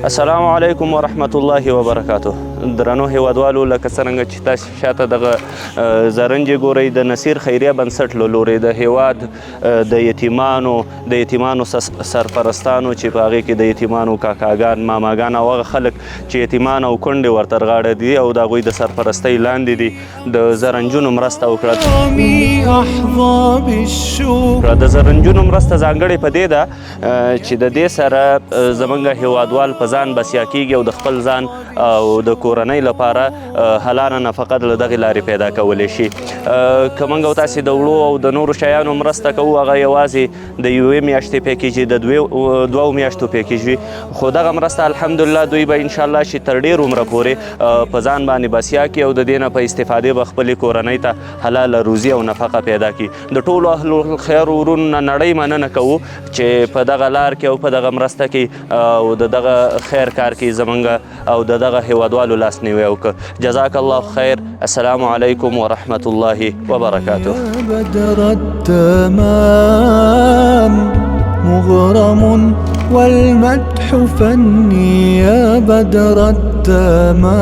السلام علیکم ورحمت الله وبرکاته. درنو هیوادوالو، لکه څرنګه چې تاسو شاته دغه زرنجې ګورئ، د نصیر خیریه بنسټ له لورې د هیواد د یتیمانو سرپرستانو چې په هغې کې د یتیمانو کاکاګان، ماماګان او هغه خلک چې یتیمان او کونډې ورته غاړه دي او د هغوی د سرپرستۍ لاندې دي، د زرنجونو مرسته وکړه. د زرنجونو مرسته ځانګړې په دې ده چې د دې سره زموږ هیوادوال په ځان بسیا کیږي او د خپل ځان او د کورنۍ لپاره حلاله نفقه له دغې لارې پیدا کولی شي. که موږ او تاسې د وړو او د نورو شیانو مرسته کوو، هغه یوازې د یوې میاشتې پیکیج د دوو میاشتو پیکیج وي، خو دغه مرسته الحمدلله دوی به انشاءالله چې تر ډېر عمره پورې په ځان باندې بسیا کړي او د دې نه په استفادې به خپلې کورنۍ ته حلاله روزي او نفقه پیدا کړي. د ټولو اهل الخیر ورونو نه نړۍ مننه کوو چې په دغه لار کې او په دغه مرسته کې او د دغه خیر کار کې زموږ او د دغه هیوادوالو لاسنیوی وکړه. جزاک الله خیر. السلام علیکم ورحمة الله وبرکاته. بدر التمام مغرم والمدح فني يا بدر التمام.